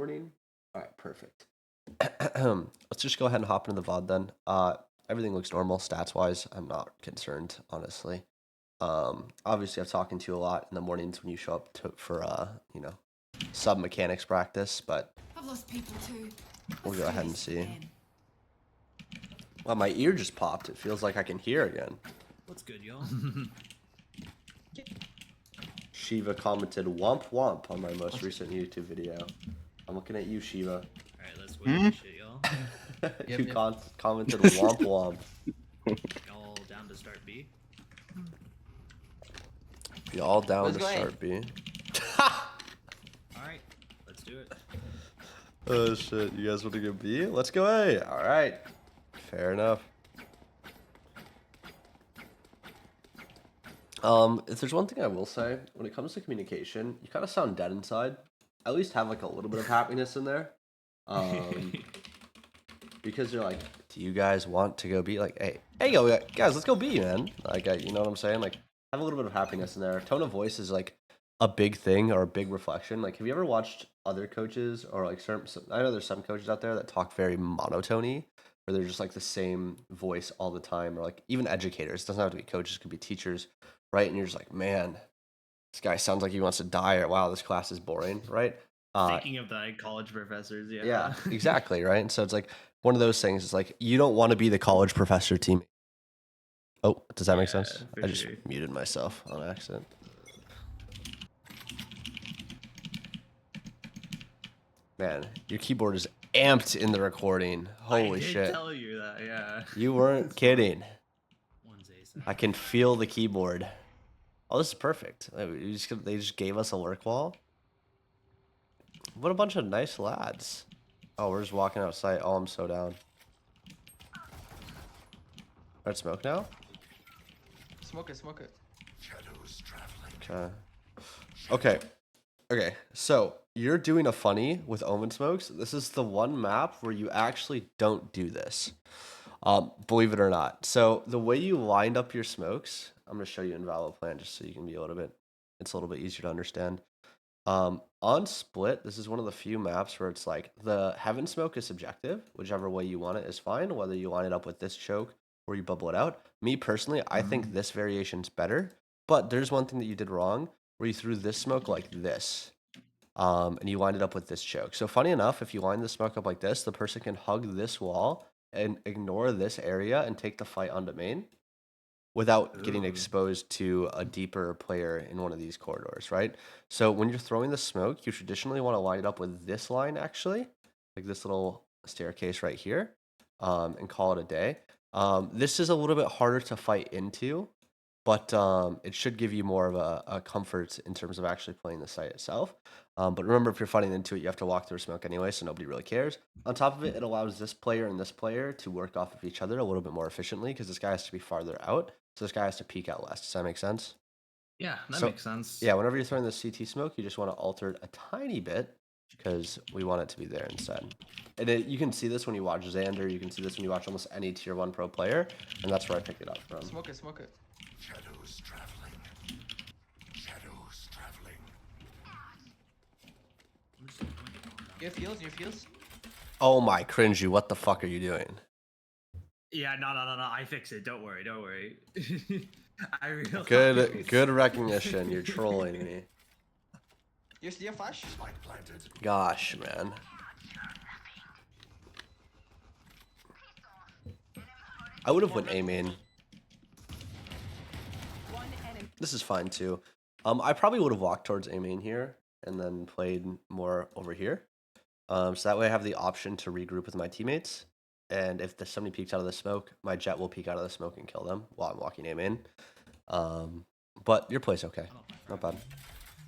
recording? All right, perfect. Let's just go ahead and hop into the VOD then. Everything looks normal stats wise. I'm not concerned, honestly. Obviously, I'm talking to you a lot in the mornings when you show up for sub mechanics practice, but I've lost people too. we'll go ahead and see. Well, my ear just popped. It feels like I can hear again. What's good, y'all? Shiva commented womp womp on my most recent YouTube video. I'm looking at you, Shiva. Alright, let's win this shit, y'all. You commented womp womp. Y'all down to start B? You all down to start B? Alright, let's do it. Oh shit, you guys want to go B? Let's go A. Alright. Fair enough. If there's one thing I will say, when it comes to communication, you kind of sound dead inside. At least have like a little bit of happiness in there. Because you're like, do you guys want to go B? Like, hey, yo, guys, let's go B, man. Like, you know what I'm saying? Like, have a little bit of happiness in there. Tone of voice is like a big thing or a big reflection. Like, have you ever watched other coaches or like I know there's some coaches out there that talk very monotony, where they're just like the same voice all the time, or like even educators. It doesn't have to be coaches, it could be teachers, right? And you're just like, man, this guy sounds like he wants to die, or wow, this class is boring, right? Thinking of the college professors, yeah. Yeah, exactly, right? And so it's like one of those things is like, you don't want to be the college professor team. Oh, does that make sense? I just muted myself on accident. Man, your keyboard is amped in the recording. Holy shit. I did tell you that, yeah. You weren't kidding. I can feel the keyboard. Oh, this is perfect. They just gave us a work wall. What a bunch of nice lads. Oh, we're just walking outside. Oh, I'm so down. Red smoke now? Smoke it. Shadows traveling. Okay. Okay. So you're doing a funny with Omen Smokes. This is the one map where you actually don't do this. Believe it or not. So the way you lined up your smokes, I'm gonna show you in Valorant plan just so you can be it's a little bit easier to understand. On split, this is one of the few maps where it's like the heaven smoke is subjective. Whichever way you want it is fine, whether you line it up with this choke or you bubble it out. Me personally, I think this variation's better, but there's one thing that you did wrong where you threw this smoke like this. And you lined it up with this choke. So funny enough, if you line the smoke up like this, the person can hug this wall and ignore this area and take the fight onto main without getting exposed to a deeper player in one of these corridors, right? So when you're throwing the smoke, you traditionally want to line it up with this line, actually, like this little staircase right here, and call it a day. This is a little bit harder to fight into, but it should give you more of a comfort in terms of actually playing the site itself. But remember, if you're fighting into it, you have to walk through smoke anyway, so nobody really cares. On top of it, it allows this player and this player to work off of each other a little bit more efficiently because this guy has to be farther out, so this guy has to peek out less. Does that make sense? Yeah, that makes sense. Yeah, whenever you're throwing the CT smoke, you just want to alter it a tiny bit because we want it to be there instead. And you can see this when you watch Xander, you can see this when you watch almost any tier 1 pro player, and that's where I picked it up from. Smoke it. Shadows traveling. Shadows traveling. You have heals? Oh my, Cringu, what the fuck are you doing? Yeah, no. I fix it. Don't worry. I realize. Good recognition. You're trolling me. You have flash? Spike planted. Gosh, man. I would have went A main. This is fine too. I probably would have walked towards A main here and then played more over here. So that way I have the option to regroup with my teammates. And if somebody peeks out of the smoke, my jet will peek out of the smoke and kill them while I'm walking A main. But your play's okay. Not bad.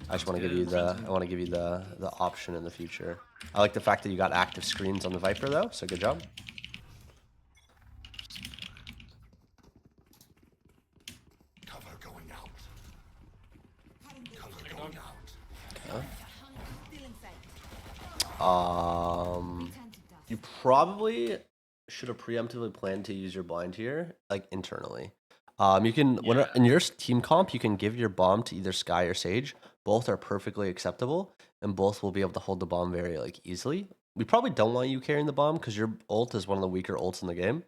I just want to give you the option in the future. I like the fact that you got active screens on the Viper though, so good job. Cover going out. Cover going out. You probably should have preemptively planned to use your blind here, like internally. You can in your team comp, you can give your bomb to either Sky or Sage, both are perfectly acceptable, and both will be able to hold the bomb very like easily. We probably don't want you carrying the bomb because your ult is one of the weaker ults in the game.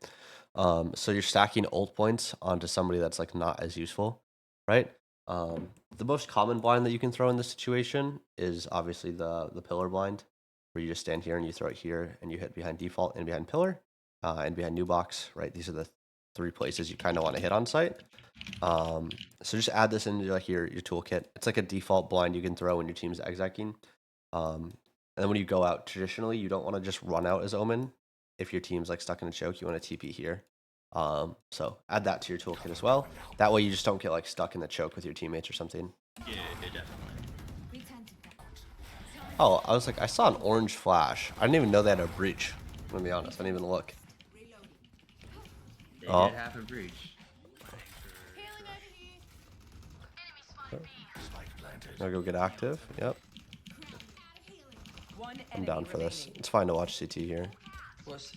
So you're stacking ult points onto somebody that's like not as useful, right? The most common blind that you can throw in this situation is obviously the pillar blind, where you just stand here and you throw it here and you hit behind default and behind pillar, and behind new box, right? These are the 3 places you kind of want to hit on site. So just add this into like your toolkit. It's like a default blind you can throw when your team's execing. And then when you go out, traditionally you don't want to just run out as Omen. If your team's like stuck in a choke, you want to TP here. So add that to your toolkit as well. That way you just don't get like stuck in the choke with your teammates or something. Yeah, definitely. Oh, I was like, I saw an orange flash. I didn't even know they had a breach. I'm gonna be honest, I didn't even look. They Oh. did have a breach. Spike planted. I'll go get active. Yep, One I'm enemy down for this. remaining. It's fine to watch CT here. Plus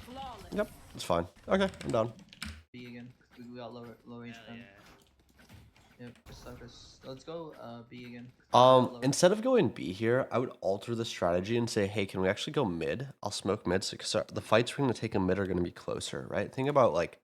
Flawless. Yep, it's fine. Okay, I'm down. B again. We got low range Hell pen. yeah. Yep, just like this. Let's go B again. Low. Instead of going B here, I would alter the strategy and say, hey, can we actually go mid? I'll smoke mid because the fights we're gonna take in mid are gonna be closer, right? Think about like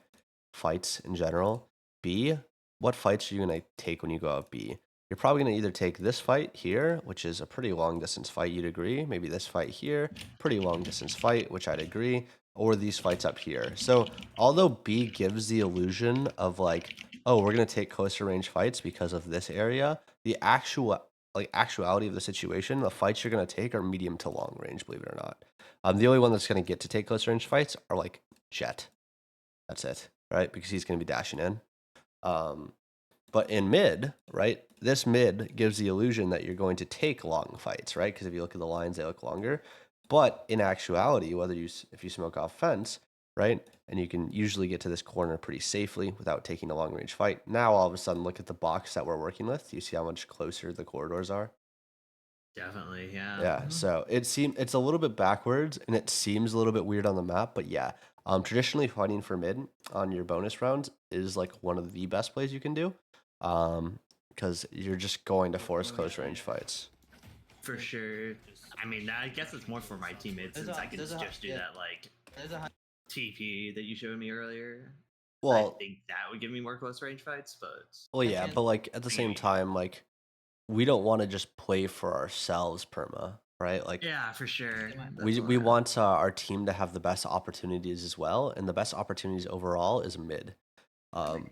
fights in general. B, what fights are you gonna take when you go out B? You're probably gonna either take this fight here, which is a pretty long distance fight, you'd agree. Maybe this fight here, pretty long distance fight, which I'd agree, or these fights up here. So although B gives the illusion of like, oh, we're gonna take closer range fights because of this area, the actuality of the situation, the fights you're gonna take are medium to long range, believe it or not. The only one that's gonna get to take close range fights are like Jet. That's it, right? Because he's gonna be dashing in. But in mid, right, this mid gives the illusion that you're going to take long fights, right? Because if you look at the lines, they look longer. But in actuality, if you smoke off fence, right, and you can usually get to this corner pretty safely without taking a long range fight. Now all of a sudden, look at the box that we're working with. You see how much closer the corridors are? Definitely, yeah. Yeah, so it's a little bit backwards and it seems a little bit weird on the map, but yeah. Traditionally fighting for mid on your bonus rounds is like one of the best plays you can do. Because you're just going to force close range fights. For sure. I mean, I guess it's more for my teammates There's since a- I can there's a- just do yeah. that like There's a high. TP that you showed me earlier. I Well, think that would give me more close range fights, but yeah, but like at the same time, like we don't want to just play for ourselves, perma, right? Like yeah, for sure. we want our team to have the best opportunities as well, and the best opportunities overall is mid.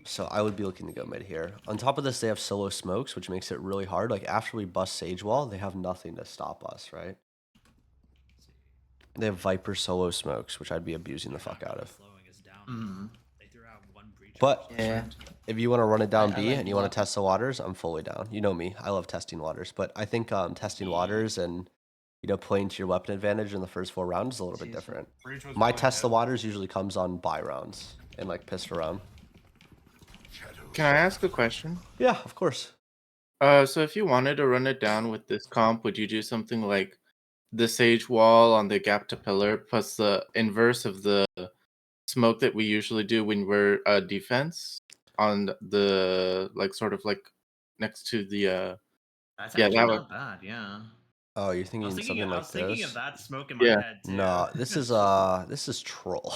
So I would be looking to go mid here. On top of this, they have solo smokes, which makes it really hard. Like after we bust Sage Wall, they have nothing to stop us, right? They have Viper solo smokes, which I'd be abusing the fuck out of. But Yeah. if you want to run it down I B like and you want block. to test the waters, I'm fully down. You know me, I love testing waters. But I think testing waters and playing to your weapon advantage in the first 4 rounds is a little bit Seriously. different. Breach was My going test the head. waters usually comes on buy rounds and like pistol round. Can I ask a question? Yeah, of course. So if you wanted to run it down with this comp, would you do something like the Sage Wall on the gap to pillar plus the inverse of the smoke that we usually do when we're defense on the like sort of like next to the That's yeah, actually that not bad, yeah. Oh, you're I thinking was thinking, something I like was thinking this? of that smoke in my Yeah. head too. No, this is troll.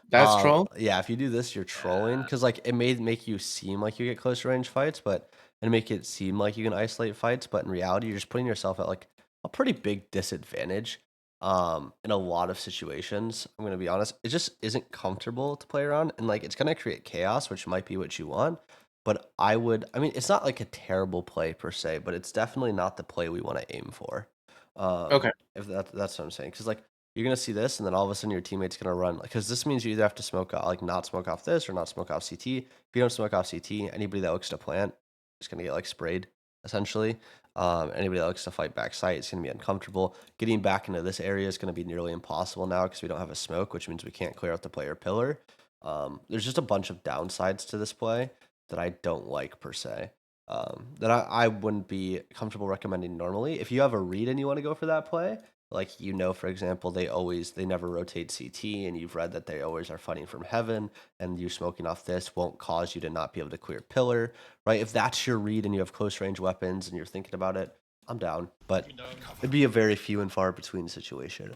that's troll. Yeah, if you do this, you're trolling because like it may make you seem like you get close range fights, but and make it seem like you can isolate fights, but in reality, you're just putting yourself at like a pretty big disadvantage. In a lot of situations, I'm gonna be honest, it just isn't comfortable to play around, and like it's gonna create chaos, which might be what you want. But I mean, it's not like a terrible play per se, but it's definitely not the play we want to aim for. Okay. If that's what I'm saying, because like you're gonna see this, and then all of a sudden your teammate's gonna run because this means you either have to smoke like not smoke off this or not smoke off CT. If you don't smoke off CT, anybody that looks to plant is gonna get like sprayed essentially. Anybody that looks to fight back site is gonna be uncomfortable. Getting back into this area is gonna be nearly impossible now because we don't have a smoke, which means we can't clear out the player pillar. There's just a bunch of downsides to this play that I don't like per se. That I wouldn't be comfortable recommending normally. If you have a read and you want to go for that play, Like, you know, for example, they never rotate CT, and you've read that they always are fighting from heaven, and you smoking off this won't cause you to not be able to clear pillar, right? If that's your read and you have close range weapons and you're thinking about it, I'm down. But it'd be a very few and far between situation.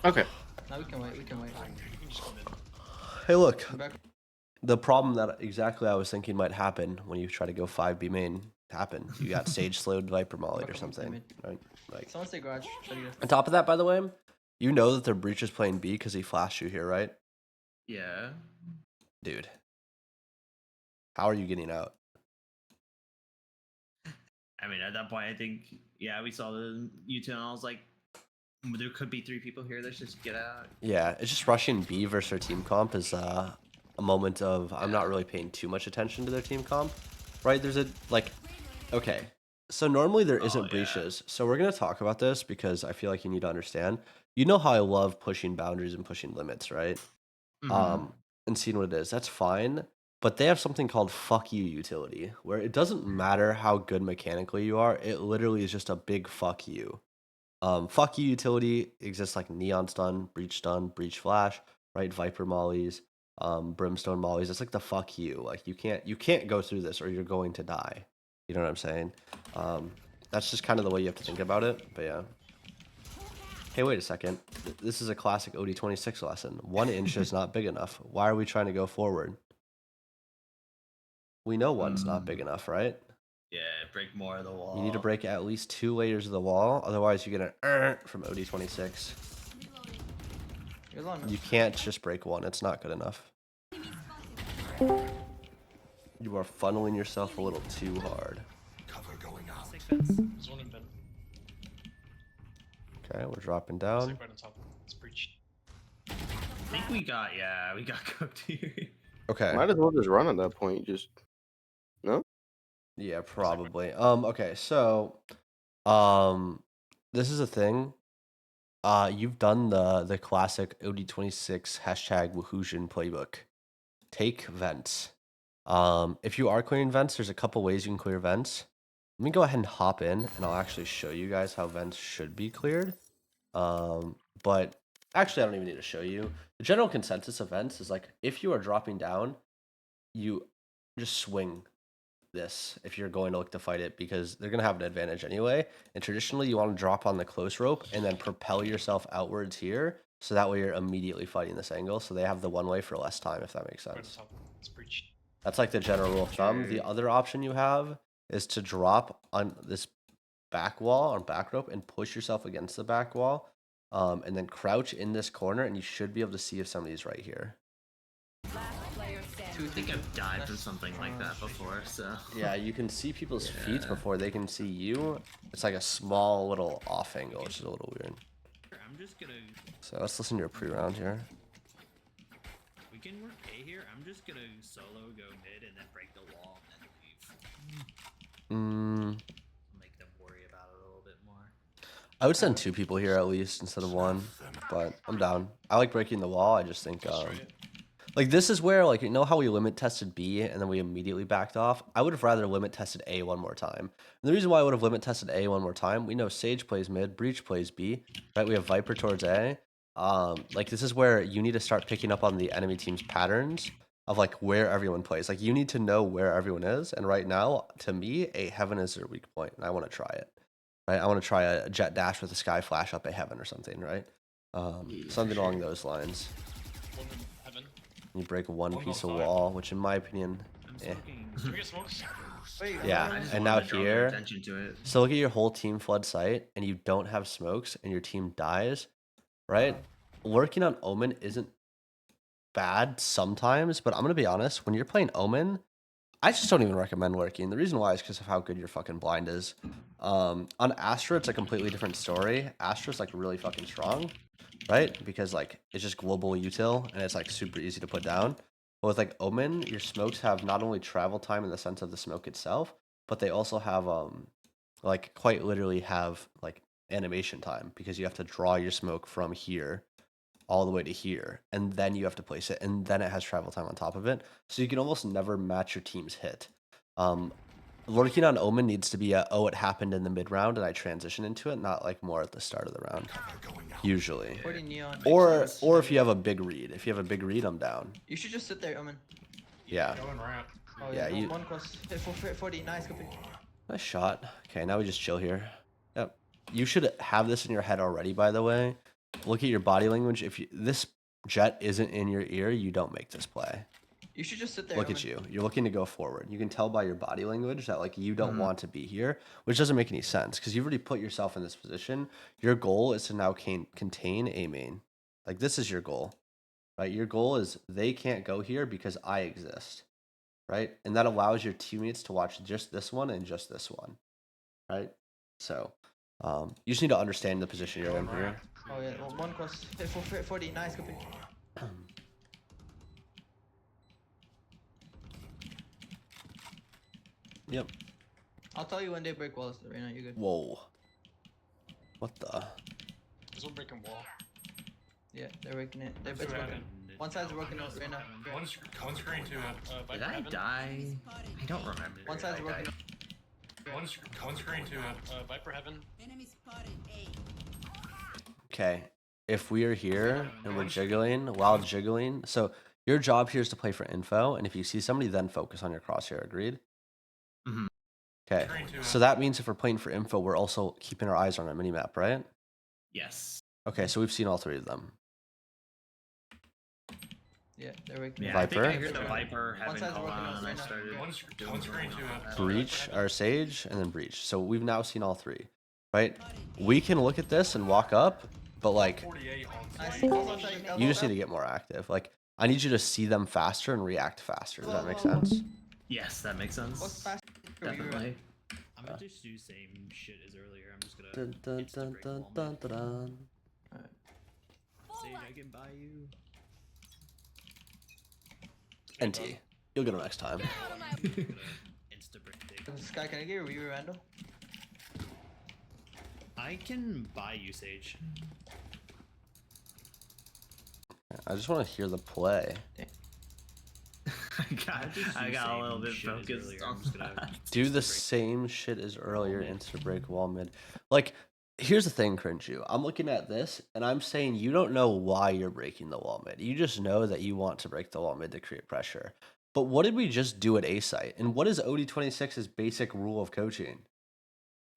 Okay. Now we can wait. We can wait. Hey, look, I'm back. the problem that exactly I was thinking might happen when you try to go 5B main happened. You got stage slowed Viper mollied or something, right? Like, Someone say garage. Try to get on top of that, by the way, you know that their breach is playing B because he flashed you here, right? Yeah. Dude, how are you getting out? I mean, at that point, I think, yeah, we saw the U2, and I was like, there could be 3 people here. Let's just get out. Yeah, it's just rushing B versus their team comp is a moment of I'm not really paying too much attention to their team comp, right? There's a like, okay, so normally there isn't yeah. breaches, so we're gonna talk about this because I feel like you need to understand. You know how I love pushing boundaries and pushing limits, right? Mhm. And seeing what it is. That's fine. But they have something called fuck you utility, where it doesn't matter how good mechanically you are, it literally is just a big fuck you. Fuck you utility exists like neon stun, breach flash, right? Viper mollies, brimstone mollies. It's like the fuck you. Like you can't go through this or you're going to die. You know what I'm saying? That's just kind of the way you have to think about it. But yeah. Hey, wait a second. This is a classic OD26 lesson. 1 inch is not big enough. Why are we trying to go forward? We know one's not big enough, right? Yeah, break more of the wall. You need to break at least 2 layers of the wall. Otherwise, you get an from OD26. You're long. You can't just break 1. It's not good enough. You are funneling yourself a little too hard. Cover going out. There's one in bin. Okay, we're dropping It's down. like right on top. It's breached. I think we got cooked here. Okay. Might as well just run at that point. Just no. Yeah, probably. Okay, so this is a thing. You've done the classic OD26 hashtag Wahoosian playbook. Take vents. If you are clearing vents, there's a couple ways you can clear vents. Let me go ahead and hop in, and I'll actually show you guys how vents should be cleared. But actually, I don't even need to show you. The general consensus of vents is like, if you are dropping down, you just swing this if you're going to look to fight it because they're going to have an advantage anyway. And traditionally, you want to drop on the close rope and then propel yourself outwards here. So that way you're immediately fighting this angle. So they have the one way for less time, if that makes Right on sense. top. It's breached. That's like the general rule of thumb. The other option you have is to drop on this back wall on back rope and push yourself against the back wall. And then crouch in this corner, and you should be able to see if somebody's right here. I think I've died from something like that before, so. Yeah, you can see people's feet before they can see you. It's like a small little off angle, which is a little weird. I'm just gonna. So let's listen to a pre-round here. We can work A here. I'm just gonna solo go mid and then break the wall and then leave. Make them worry about it a little bit more. I would send 2 people here at least instead of 1, but I'm down. I like breaking the wall. I just think like this is where, like, you know how we limit tested B and then we immediately backed off? I would have rather limit tested A one more time. And the reason why I would have limit tested A one more time, we know Sage plays mid, Breach plays B, right? We have Viper towards A. Like this is where you need to start picking up on the enemy team's patterns of like where everyone plays. Like you need to know where everyone is. And right now, to me, A heaven is their weak point, and I want to try it. Right? I want to try a jet dash with a sky flash up A heaven or something, right? Something along those lines. One in heaven. You break one One piece of outside. wall, which in my opinion, I'm eh. smoking. Can we get smokes? Wait, Yeah, I just and wanted now to draw their here, attention to it. so look at your whole team flood site, and you don't have smokes, and your team dies, right? Working on Omen isn't bad sometimes, but I'm gonna be honest, when you're playing Omen, I just don't even recommend lurking. The reason why is because of how good your fucking blind is. On Astra, it's a completely different story. Astra's like really fucking strong, right? Because like it's just global util and it's like super easy to put down. But with like Omen, your smokes have not only travel time in the sense of the smoke itself, but they also have like quite literally have like animation time because you have to draw your smoke from here all the way to here, and then you have to place it, and then it has travel time on top of it. So you can almost never match your team's hit. lurking on Omen needs to be a, oh, it happened in the mid round and I transition into it, not like more at the start of the round. Usually. 40 neon. Or if you have a big read. If you have a big read, I'm down. You should just sit there, Omen. Yeah. Going ramp. Oh Yeah, yeah, you- one cross. Hit 40, nice, copy. Nice shot. Okay, now we just chill here. Yep. You should have this in your head already, by the way. Look at your body language. If this jet isn't in your ear, you don't make this play. You should just sit there. Look Omen. at you. You're looking to go forward. You can tell by your body language that like you don't want to be here, which doesn't make any sense because you've already put yourself in this position. Your goal is to now contain A main. Like this is your goal, right? Your goal is they can't go here because I exist, right? And that allows your teammates to watch just this one and just this one, right? So you just need to understand the position you're in here. Oh yeah, one cross. Hit 40, nice, copy. Yep. I'll tell you when they break walls, right now, you're good. Whoa. What the? There's one breaking wall. Yeah, they're breaking it. It's Two broken. heaven. One side's working out right now. One screen to Did Viper I heaven. die? I don't remember. One side's I working died. out. One screen to Viper heaven. Enemy spotted A. Okay. If we are here and we're jiggling, while jiggling, so your job here is to play for info, and if you see somebody, then focus on your crosshair. Agreed? Mhm. Okay. So that means if we're playing for info, we're also keeping our eyes on our minimap, right? Yes. Okay, so we've seen all three of them. Yeah, they're breaking Yeah, it. I think I Viper? heard the Viper One having side's call working on out and I right now. started doing One screen something to about that. Breach, our Sage, and then Breach. So we've now seen all three, right? We can look at this and walk up, but like, 48 on Nice. site. Elbow side, you elbow just need side. to get more active. Like, I need you to see them faster and react faster. Does that make sense? Yes, that makes What's sense. fast? Definitely. I'm gonna just do same shit as earlier. I'm just gonna Dun, dun, insta dun, break dun, wall dun, mid. dun, dun. Sage, I can buy you. NT. You'll get them next time. I'm gonna insta break big. Sky, can I get a review, Randall? I can buy you, Sage. I just want to hear the play. I got a little bit shit as focused earlier, on I'm just gonna that. Do the same shit as earlier, insta break wall mid. Like, here's the thing, Cringu. I'm looking at this and I'm saying you don't know why you're breaking the wall mid. You just know that you want to break the wall mid to create pressure. But what did we just do at A site? And what is OD26's basic rule of coaching?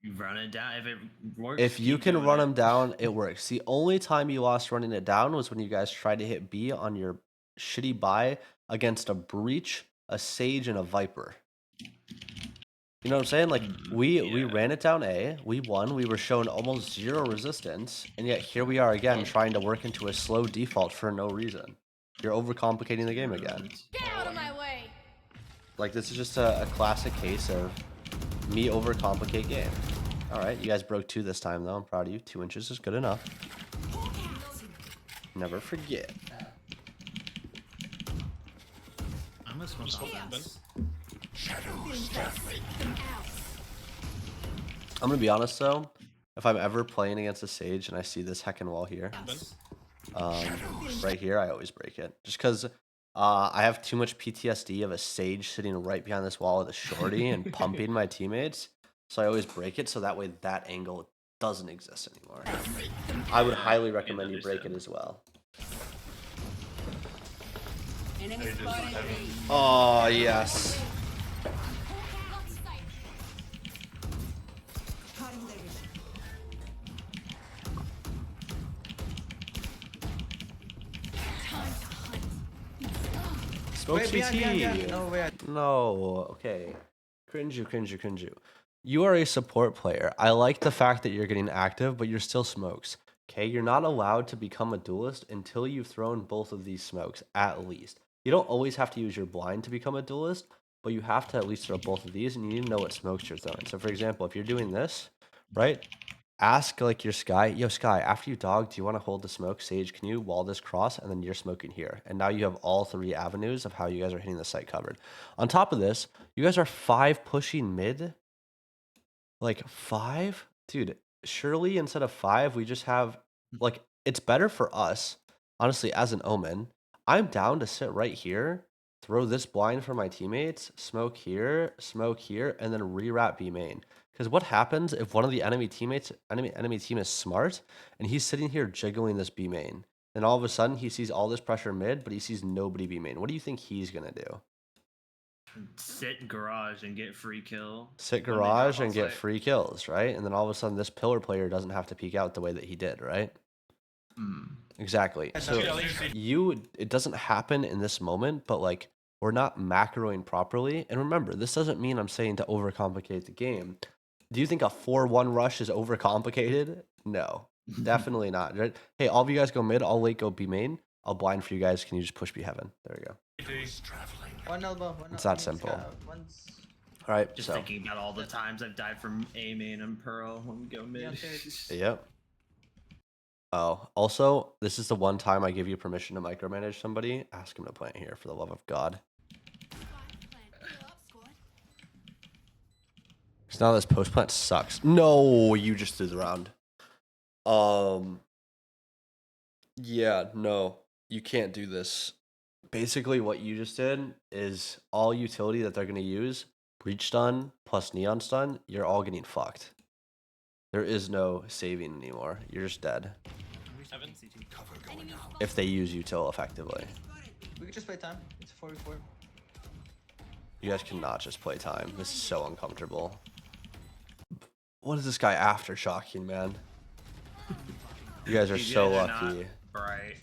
You run it down. If it works, If you keep can doing run it. them down, it works. The only time you lost running it down was when you guys tried to hit B on your shitty buy against a Breach, a Sage, and a Viper. You know what I'm saying? Like we Yeah. ran it down A, we won, we were shown almost zero resistance, and yet here we are again trying to work into a slow default for no reason. You're overcomplicating the game again. Get out of my way. Like this is just a classic case of me overcomplicate game. All right, you guys broke 2 this time though. I'm proud of you. 2 inches is good enough. Never forget. I'm gonna smoke off fence. Shadows traveling. I'm gonna be honest though. If I'm ever playing against a Sage and I see this heckin' wall here, right here, I always break it. Just because I have too much PTSD of a Sage sitting right behind this wall with a shorty and pumping my teammates. So I always break it so that way that angle doesn't exist anymore. I would highly recommend you break it as well. Enemy spotted B. Oh, yes. Cutting their vision. Time to hunt. Smoke Wait, CT. behind. No, wait. No, okay. Cringu. You are a support player. I like the fact that you're getting active, but you're still smokes. Okay, you're not allowed to become a duelist until you've thrown both of these smokes, at least. You don't always have to use your blind to become a duelist, but you have to at least throw both of these, and you need to know what smokes you're throwing. So, for example, if you're doing this, right, ask like your Sky, yo, Sky, after you dog, do you want to hold the smoke? Sage, can you wall this cross? And then you're smoking here. And now you have all 3 avenues of how you guys are hitting the site covered. On top of this, you guys are 5 pushing mid. Like 5? Dude, surely instead of 5, we just have, like, it's better for us, honestly, as an Omen. I'm down to sit right here throw this blind for my teammates, smoke here, and then re-wrap B main. Because what happens if one of the enemy team is smart, and he's sitting here jiggling this B main, and all of a sudden he sees all this pressure mid, but he sees nobody B main. What do you think he's gonna do? Sit garage and get free kill. Sit when they drop garage on and get site. free kills, right? And then all of a sudden this pillar player doesn't have to peek out the way that he did, right? Exactly. So it doesn't happen in this moment, but like we're not macroing properly. And remember, this doesn't mean I'm saying to overcomplicate the game. Do you think a 4-1 rush is overcomplicated? No, definitely not. Right? Hey, all of you guys go mid. I'll late go B main. I'll blind for you guys. Can you just push B heaven? There we go. One elbow. One It's elbow. that simple. One's... All right. Just so thinking about all the times I've died from A main and Pearl when we go mid. Yep. Oh, also, this is the one time I give you permission to micromanage somebody. Ask him to plant here for the love of God. Because now this post plant sucks. No, you just threw the round. Yeah, no, you can't do this. Basically, what you just did is all utility that they're going to use, breach stun plus neon stun, you're all getting fucked. There is no saving anymore. You're just dead. Heaven. If they use util effectively. We could just play time. It's 44. You guys cannot just play time. This is so uncomfortable. What is this guy aftershocking, man? You guys are These so guys are lucky. not Right.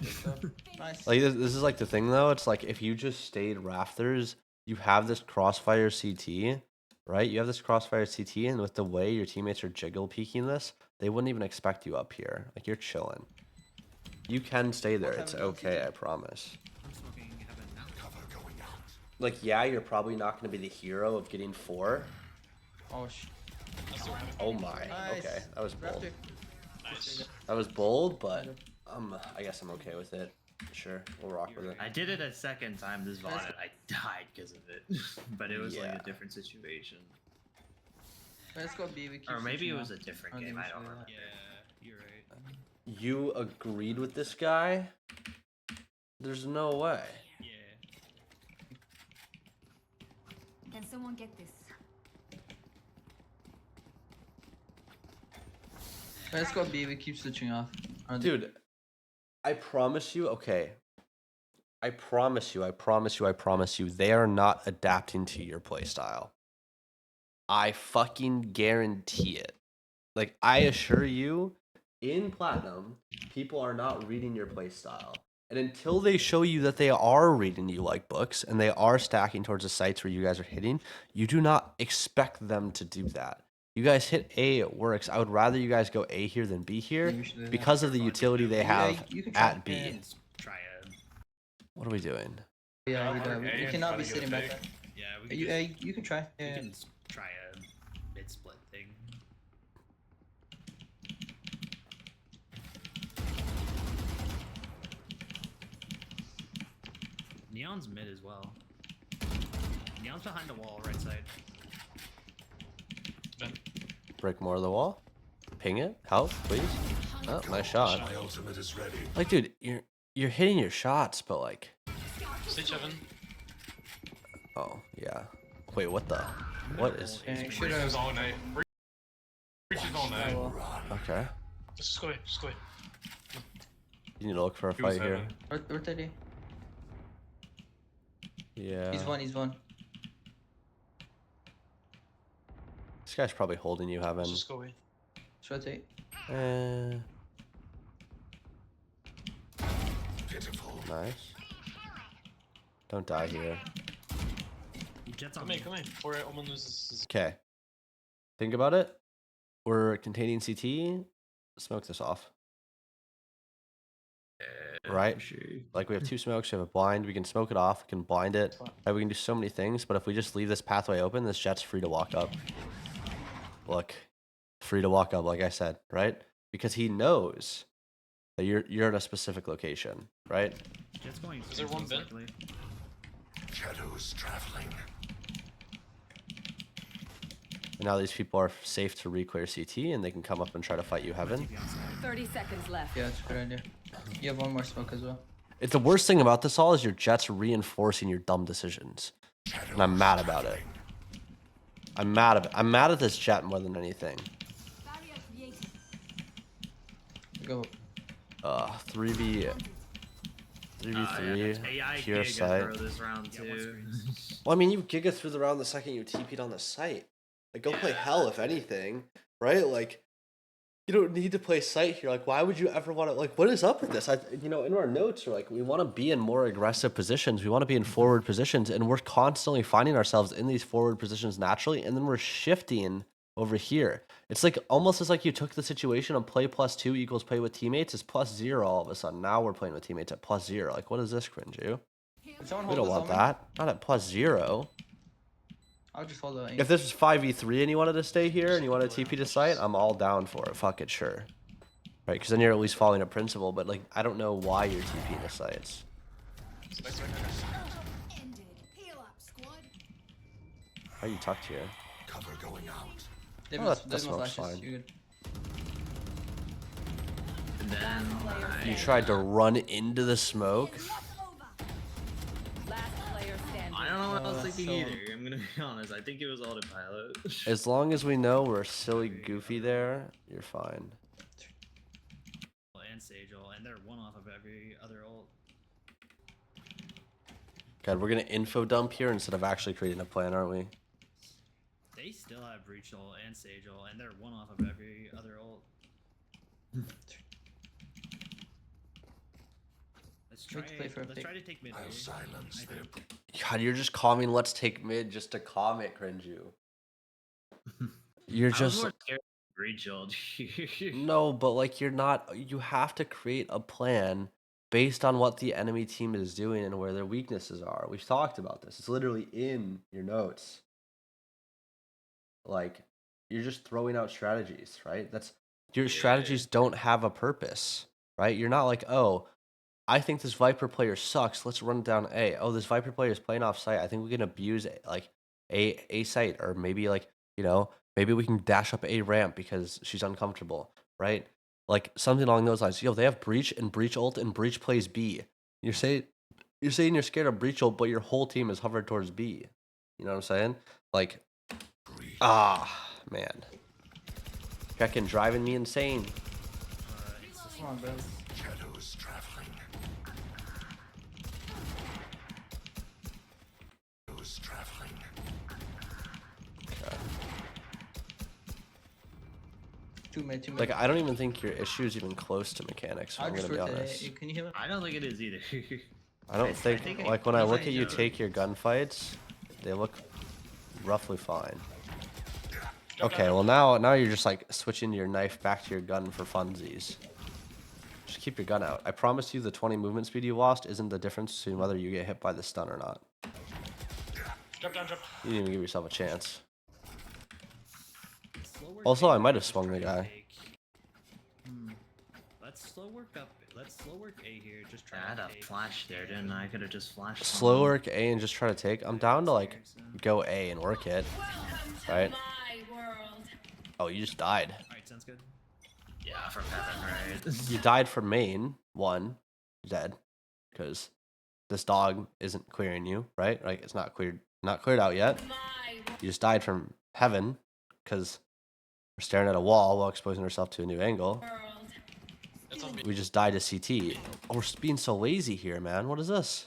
Nice. Like this is like the thing though. It's like if you just stayed rafters, you have this crossfire CT, right? You have this crossfire CT, and with the way your teammates are jiggle peeking this, they wouldn't even expect you up here. Like you're chilling. You can stay there. It's okay. I promise. I'm smoking heaven now. Like yeah, you're probably not going to be the hero of getting 4. Oh, sh... Oh my. Nice. Okay, that was bold. Raptor. Nice. That was bold, but I guess I'm okay with it. Sure, we'll rock with it. I did it a second time this VOD and I died because of it. But it was like Yeah. a different situation. Let's go B. We keep Or maybe it switching was a off. different I don't game, think I it's don't really remember. Yeah, you're right. You agreed with this guy? There's no way. Yeah. Can someone get this? Let's go B. We keep switching off. Dude, I promise you, okay. I promise you, they are not adapting to your playstyle. I fucking guarantee it. Like, I assure you, in Platinum, people are not reading your playstyle. And until they show you that they are reading you like books and they are stacking towards the sites where you guys are hitting, you do not expect them to do that. You guys hit A, it works. I would rather you guys go A here than B here Yeah, you should do that. because of the utility they have you can try. at B. Yeah. Let's try a... What are we doing? Yeah, we Yeah, do. okay, You and cannot try be to get sitting a back pick. there. Yeah, we can, You can try. we Yeah. can try a mid-split thing. Neon's mid as well. Neon's behind the wall, right side. Break more of the wall? Ping it? Help, please? Oh, nice shot. My ultimate is ready. Like, dude, you're hitting your shots, but like, Stage heaven. oh yeah. Wait, what the? What is? Yeah, you should Breach have. is all night. Breach is all night. Okay. Just go away. Just go away. You need to look for a He was fight here. heaven. Rotate A. Yeah. He's one. This guy's probably holding you, Heaven. Just go away. Let's rotate. Eh, Pitiful. nice. Don't die here. Jet's on Come me. in, come in. Before Omen loses his... Okay. Think about it. We're containing CT. Smoke this off. Right? Like we have 2 smokes, we have a blind, we can smoke it off, we can blind it, right? We can do so many things, but if we just leave this pathway open, this jet's free to walk up. Look, free to walk up, like I said, right? Because he knows that you're in a specific location, right? Jet's going. Is there one most bin? likely. Shadows traveling. And now these people are safe to re-clear CT, and they can come up and try to fight you, Heaven. 30 seconds left. Yeah, that's a good idea. You have one more smoke as well. It's the worst thing about this all is your Jets reinforcing your dumb decisions, and I'm mad about it. I'm mad at this Jet more than anything. Barrier created. Go. 3v3 AI pure Giga site. throw this round too. Well, I mean, you Giga through the round the second you TP'd on the site. Like, go play hell if anything, right? Like, you don't need to play site here. Like, why would you ever want to? Like, what is up with this? In our notes, we're like, we want to be in more aggressive positions. We want to be in forward positions, and we're constantly finding ourselves in these forward positions naturally, and then we're shifting over here. It's like almost as like you took the situation of play +2 equals play with teammates is +0 all of a sudden. Now we're playing with teammates at +0. Like, what is this, Cringu? Can someone We hold don't this want on me? that. Not at +0. I'll just hold the. If this was 5v3 and you wanted to stay here and you wanted to TP to site, I'm all down for it. Fuck it, sure. Right, because then you're at least following a principle, but like, I don't know why you're TPing to sites. Ended. Heal up, squad. How you tucked here? Cover going out. There's Oh, no, that there's no smoke's flashes. fine. You're good. And then You tried to run into the smoke? Last player standing. I don't know what I was thinking so- either. I'm gonna be honest. I think it was autopilot. As long as we know we're silly goofy there, you're fine. And Sage-ult, and they're one off of every other ult. God, we're gonna info dump here instead of actually creating a plan, aren't we? They still have Breach ult and Sage-ult, and they're one off of every other ult. Let's try. Need to play for a Let's pick. try to take mid. I'll A, silence I them. think. God, you're just calming let's take mid just to calm it, Cringu. You're I was just more scared of Breach ult. no, but like you're not. You have to create a plan based on what the enemy team is doing and where their weaknesses are. We've talked about this. It's literally in your notes. Like you're just throwing out strategies, right? That's your strategies don't have a purpose, right? You're not like, oh, I think this Viper player sucks. Let's run down A. Oh, this Viper player is playing off site. I think we can abuse like a site, or maybe like maybe we can dash up a ramp because she's uncomfortable, right? Like something along those lines. Yo, they have breach and breach ult and breach plays B. You're saying you're scared of breach ult, but your whole team is hovered towards B. You know what I'm saying? Like, man, fucking driving me insane. Come on, bro. Shadows traveling. Shadows traveling. Two mid. Like, I don't even think your issue is even close to mechanics. I'll I'm just gonna be rotate honest. it. Can you heal it? I don't think it is either. I don't think, think like, when I look think at you it take your gunfights, they look roughly fine. Okay, well now you're just like switching your knife back to your gun for funsies. Just keep your gun out. I promise you the 20 movement speed you lost isn't the difference between whether you get hit by the stun or not. Jump down, jump. You didn't even give yourself a chance. Slow work Also, A I might have just swung the try to guy. take- Let's slow work up. Let's slow work A here. Just try. I had to a take flash there, didn't I? I could have just flashed. Slow work A and just try to take. I'm down to like go A and work it. Right? Oh, you just died. Alright, sounds good. Yeah, from heaven, right? You died from main, one, dead, because this dog isn't clearing you, right? Like it's not cleared out yet. You just died from heaven, because we're staring at a wall while exposing ourselves to a new angle. That's on me. We just died to CT. Oh, we're being so lazy here, man. What is this?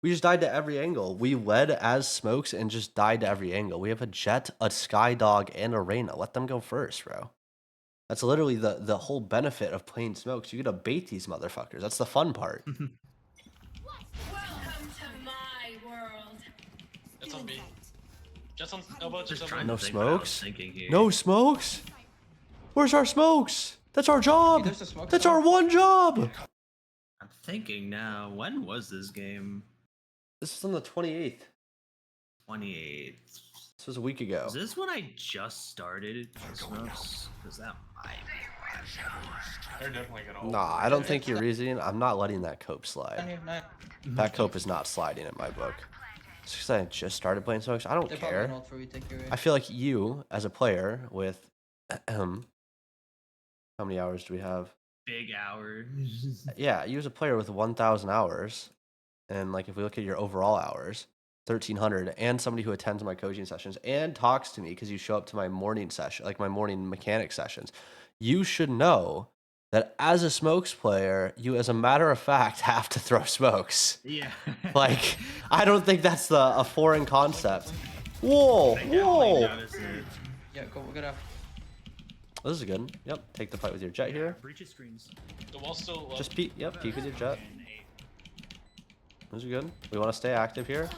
We just died to every angle. We led as smokes and just died to every angle. We have a Jet, a Sky Dog, and a Reyna. Let them go first, bro. That's literally the whole benefit of playing smokes. You get to bait these motherfuckers. That's the fun part. That's on me. Just on elbow, just trying No elbow. to think what I was smokes? thinking here. No smokes? Where's our smokes? That's our job. There's the smoke That's zone. our one job. I'm thinking now. When was this game? This is on the 28th. 28th. This was a week ago. Is this when I just started smokes? Because that might be They're definitely gonna. Nah, I don't think you're reasoning. I'm not letting that cope Down slide. here, nice. That cope is not sliding in my book. It's because I just started playing smokes. I don't They're probably care. gonna ult for retake your I feel like you, as a player, with how many hours do we have? big hours. Yeah, you as a player with 1,000 hours, and like if we look at your overall hours, 1,300, and somebody who attends my coaching sessions and talks to me because you show up to my morning session, like my morning mechanic sessions, you should know that as a smokes player, you, as a matter of fact, have to throw smokes. Yeah. Like, I don't think that's a foreign concept. Whoa, I definitely whoa. noticed it. Yeah, go get up. This is good. Yep, take the fight with your jet here. Breaches screens. The wall's still left. Just peek, yep, peek with your jet. And 8. This is good. We want to stay active here.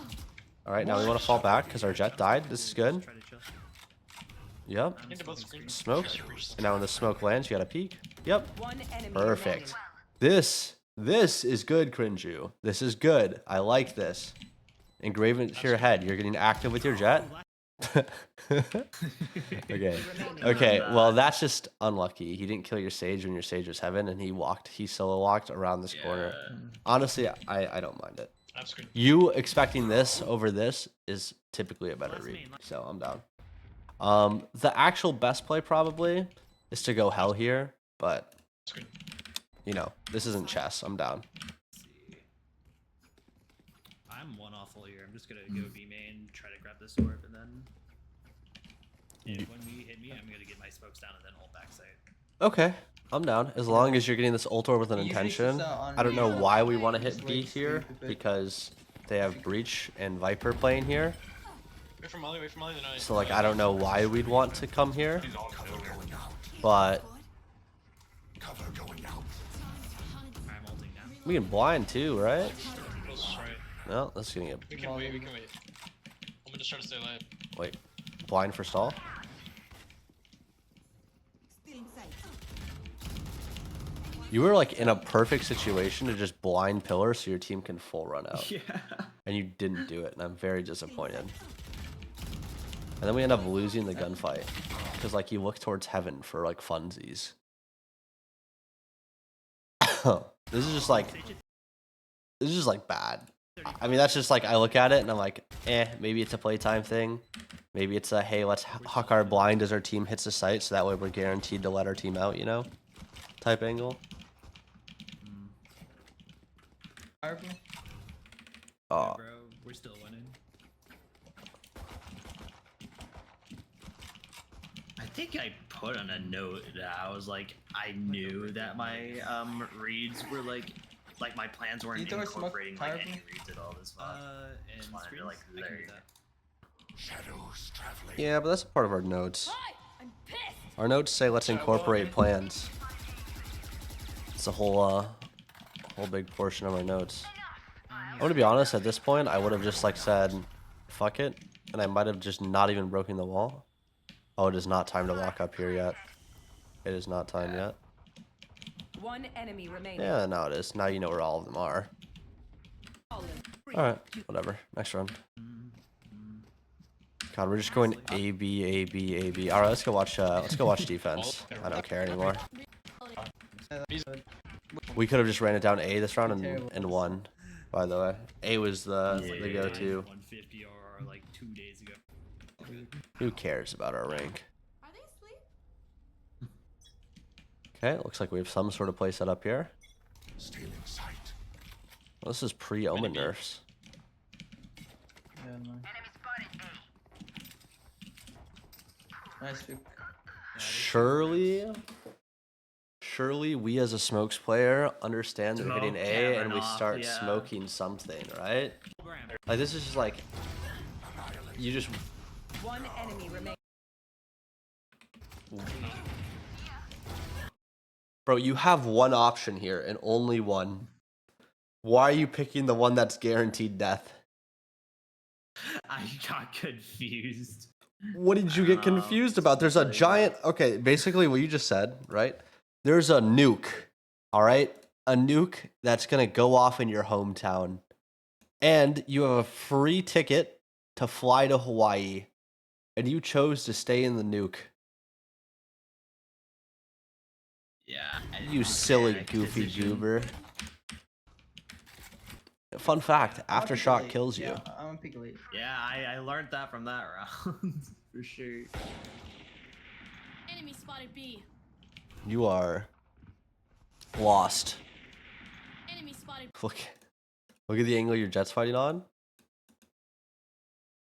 All right, now we want to fall back because our jet died. This is good. Try to chill. Yep. I think they're both screens. Smoke. And now when the smoke lands, you got to peek. Yep. One enemy Perfect. This is good, Cringu. This is good. I like this. Engrave it to your head. You're getting active with your jet. Okay. Okay. Well, that's just unlucky. He didn't kill your sage when your sage was heaven, and he solo walked around this corner. Honestly, I don't mind it. I'm screen. You expecting this over this is typically a better read. So I'm down. The actual best play probably is to go hell here, but Screen. you know, this isn't chess. I'm down. I'm one awful here. I'm just gonna go B main, try to grab this orb, and then when we hit me, I'm gonna get my smokes down and then ult backside. Okay, I'm down. As long as you're getting this ult orb with an Usually it's intention. just, on I don't know me. why we want to Just hit wait B to see here if it- because they have Breach and Viper playing here. Wait for Molly, wait for Molly, then I... So like I don't know why we'd want to come here, Cover going out. but Cover going out. I'm ulting now. we can blind too, right? Close, right. No, that's gonna get We can wait, we can wait. I'm gonna just try to stay alive. wait. Blind for stall. Still in sight. You were like in a perfect situation to just blind pillar so your team can full run out. Yeah. And you didn't do it, and I'm very disappointed. And then we end up losing the gunfight because like you look towards heaven for like funsies. This is just like bad. I mean, that's just like I look at it and I'm like, maybe it's a playtime thing. Maybe it's a hey, let's huck our blind as our team hits the site, so that way we're guaranteed to let our team out, you know, type angle. Fire blue. Oh, Bro, we're still winning. I think I put on a note that I was like, I knew that my reads were like my plans weren't You throw a smoke incorporating like fire any blue? reads at all this month. And Just wanted to, screens? like, I can there do you go. that. Shadows traveling. yeah, but that's a part of our notes. Hi, I'm pissed. Our notes say let's incorporate plans. It's a whole big portion of our notes. I'm gonna be honest, at this point, I would have just like said, fuck it, and I might have just not even broken the wall. Oh, it is not time to walk up here yet. It is not time yet. One enemy remaining. Yeah, now it is. Now you know where all of them are. Alright, whatever. Next round. God, we're just going A, B, A, B, A, B. Alright, let's go watch defense. I don't care anymore. We could have just ran it down A this round and won, by the way. A was the go-to. 150 or like 2 days ago. Who cares about our rank? Are they asleep? Okay, looks like we have some sort of play set up here. Still in sight. Well, this is pre-Omen nerfs. Yeah, no. Nice pick. Surely we as a smokes player understand that we're hitting Smoke, A camera and we off, start yeah. smoking something, right? Like this is just like you just One enemy remaining. bro, you have one option here and only one. Why are you picking the one that's guaranteed death? I got confused. What did you get confused about? There's a giant. Okay, basically what you just said, right? There's a nuke, all right? A nuke that's going to go off in your hometown. And you have a free ticket to fly to Hawaii. And you chose to stay in the nuke. Yeah. You silly, panic goofy decision. goober. Fun fact, I'm gonna pick Aftershock late. kills you. Yeah, I'm gonna pick late. Yeah, I learned that from that round for sure. Enemy spotted B. You are Lost. Enemy spotted. Look at the angle your jet's fighting on.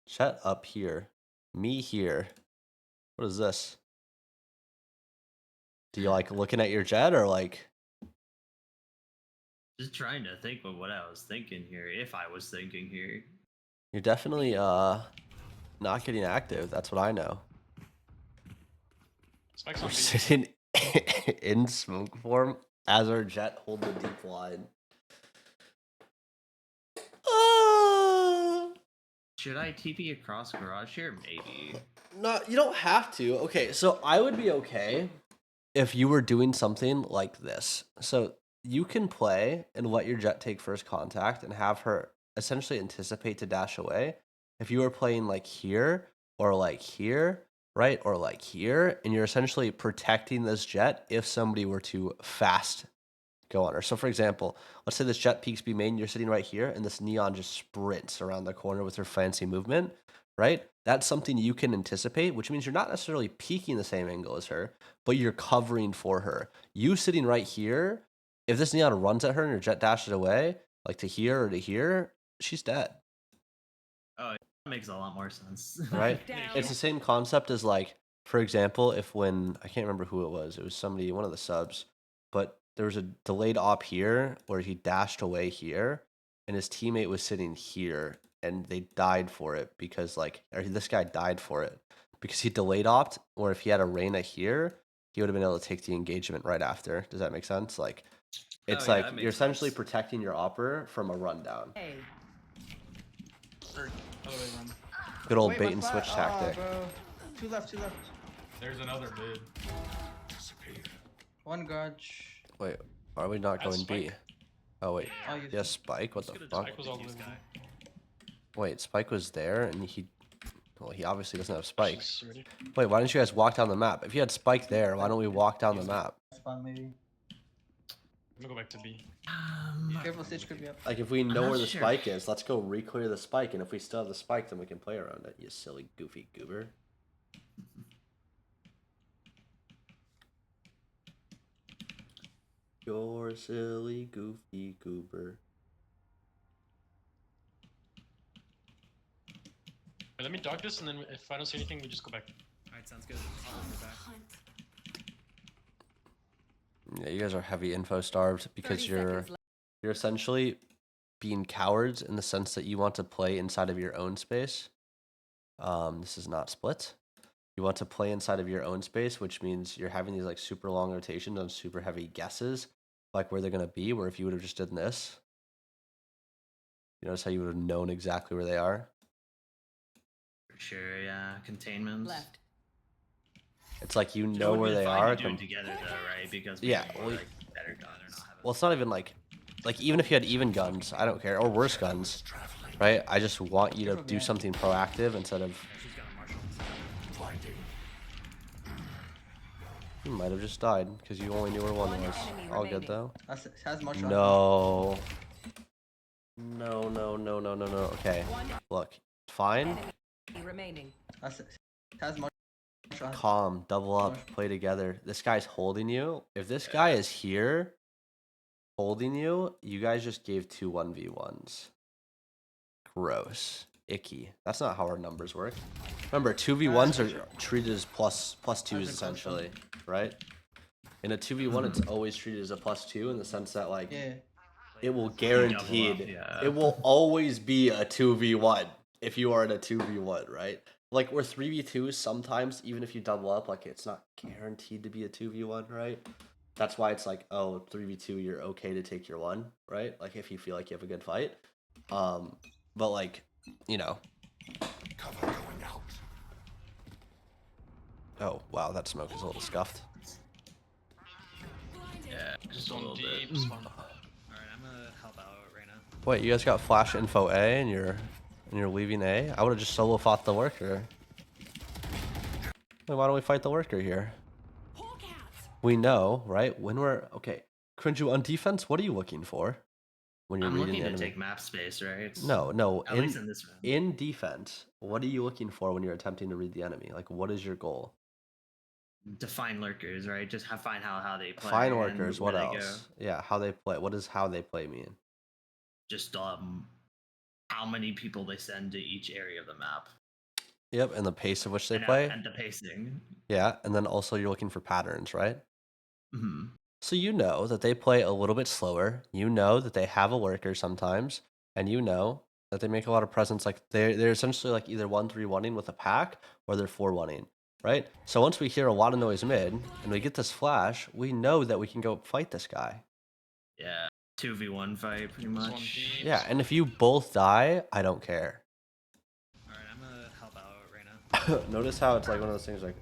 Jet up here. Me here. What is this? Do you like looking at your jet or like? Just trying to think of what I was thinking here, if I was thinking here. You're definitely not getting active. That's what I know. Spike's We're on B. sitting in smoke form as our jet hold the deep line. Should I TP across garage here? Maybe. No, you don't have to. Okay, so I would be okay if you were doing something like this. So you can play and let your jet take first contact and have her essentially anticipate to dash away. If you were playing like here or like here, right? Or like here, and you're essentially protecting this jet if somebody were to fast go on her. So for example, let's say this jet peaks B main, you're sitting right here, and this neon just sprints around the corner with her fancy movement, right? That's something you can anticipate, which means you're not necessarily peaking the same angle as her, but you're covering for her. You sitting right here, if this neon runs at her and your jet dashes away, like to here or to here, she's dead, Oh, that makes a lot more sense. right? Down. It's the same concept as like, for example, if when, I can't remember who it was somebody, one of the subs, but there was a delayed op here where he dashed away here and his teammate was sitting here and they died for it because like, or this guy died for it because he delayed opt, or if he had a Reyna here, he would have been able to take the engagement right after. Does that make sense? Like, it's Oh, yeah, like that makes you're essentially sense. protecting your opper from a rundown. A. Or other way around. Good old Wait, bait my and flat- switch tactic. Bro. Two left, two left. There's another mid. Disappear. One garage. Wait, why are we not That's going B? Spike. Oh wait, Oh, you yes, Spike. What the Just fuck? Spike was all the way this over. guy. Wait, Spike was there, and well, he obviously doesn't have Spike. She's ready. Wait, why didn't you guys walk down the map? If you had Spike there, why don't we walk down the map? Spawn maybe. I'm gonna go back to B. Careful, Stitch could be up. Like, if we know not where the sure. Spike is, let's go re-clear the Spike, and if we still have the Spike, then we can play around it, you silly, goofy goober. You're a silly, goofy goober. Wait, let me dog this, and then if I don't see anything, we just go back. Alright, sounds good. I'll go back. Yeah, you guys are heavy info starved because 30 you're seconds left. you're essentially being cowards in the sense that you want to play inside of your own space. This is not split. You want to play inside of your own space, which means you're having these like super long rotations on super heavy guesses, like where they're gonna be. Where if you would have just done this, you notice how you would have known exactly where they are. For sure, yeah. Containments. Left. It's like you It know would where be they fine are. to do it together though, right? Because Yeah, we're well, like better gun or not having. Well, it's not even like even if you had even guns, I don't care, or worse guns, right? I just want you to do something proactive instead of. She's got a Marshall. Blinding. You might have just died because you only knew where one One was. enemy All good remaining. though. Has Marshall. No. No, no, no, no, no, no. Okay. One Look, fine. enemy remaining. Has Marshall. Calm, double up, play together. This guy's holding you. If this guy is here holding you, you guys just gave two 1v1s. Gross. Icky. That's not how our numbers work. Remember, 2v1s are treated as plus twos essentially, right? In a 2v1, it's always treated as a +2 in the sense that like Yeah. it will guaranteed yeah. it will always be a 2v1 if you are in a 2v1, right? Like we're 3v2 sometimes, even if you double up, like it's not guaranteed to be a 2v1, right? That's why it's like, oh, 3v2, you're okay to take your one, right? Like if you feel like you have a good fight. But like, you know. Cover going out. Oh wow, that smoke is a little scuffed. Yeah, just Just a on little deep bit. spawn. Alright, I'm gonna help out right now. Wait, you guys got flash info A and you're leaving A? I would have just solo fought the worker. Wait, why don't we fight the worker here? We know, right? When we're okay. Cringu, on defense, what are you looking for when you're I'm reading looking the to enemy? take map space, right? No. At least in this round. In defense, what are you looking for when you're attempting to read the enemy? Like, what is your goal? define lurkers, right? Just find how they play. Fine and workers. where What they go. else? Yeah, how they play. What does how they play mean? Just how many people they send to each area of the map. Yep, and the pace of which they and, play. and the pacing. Yeah, and then also you're looking for patterns, right? Hmm. So you know that they play a little bit slower. You know that they have a lurker sometimes, and you know that they make a lot of presence. Like they're essentially like either 1-3-1ing with a pack or they're 4-1ing, right? So once we hear a lot of noise mid and we get this flash, we know that we can go fight this guy. Yeah, 2v1 fight pretty much. Yeah, and if you both die, I don't care. All right, I'm gonna help out right now. Notice how it's like one of those things like,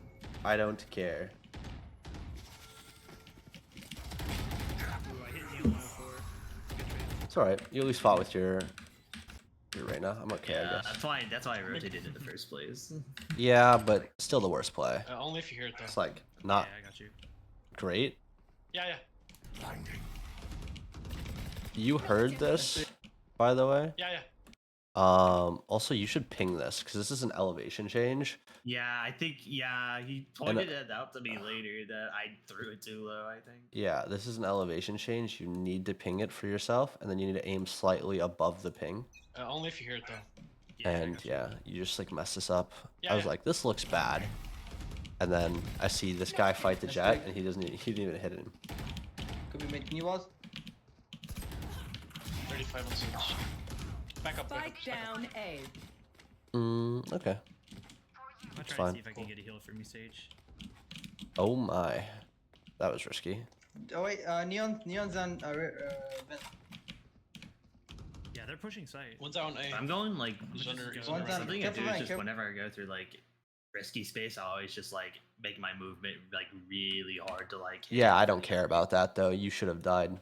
I don't care. Ooh, I hit you on 104. Good trade. It's alright. You at least fought with your Reina. I'm okay, I Yeah, guess. that's why I rotated in the first place. Yeah, but still the worst play. Only if you hear it though. It's like not Yeah, I got you. great. Yeah, yeah, Blinding. You heard this, by the way. yeah, yeah. Also you should ping this because this is an elevation change. Yeah, I think he pointed it out to me later that I threw it too low. I think. Yeah, this is an elevation change. You need to ping it for yourself, and then you need to aim slightly above the ping. Only if you hear it though. Yeah, I And got you. yeah, you just like mess this up. Yeah, I was yeah. like, this looks bad. And then I see this guy fight the jet, and he didn't even hit him. Could we make new walls? 35 on Sage. Back up, back up. Spike down A. Okay. I'm gonna try fine. to see if I can get a heal from you, Sage. Oh my, that was risky. Oh wait, Neon's on vent. Yeah, they're pushing site. One's out on A. I'm going like He's under- he's under something I careful, do is Ryan, just careful. whenever I go through like risky space, I always just like make my movement like really hard to like. hit Yeah, I it. don't care about that though. You should have died.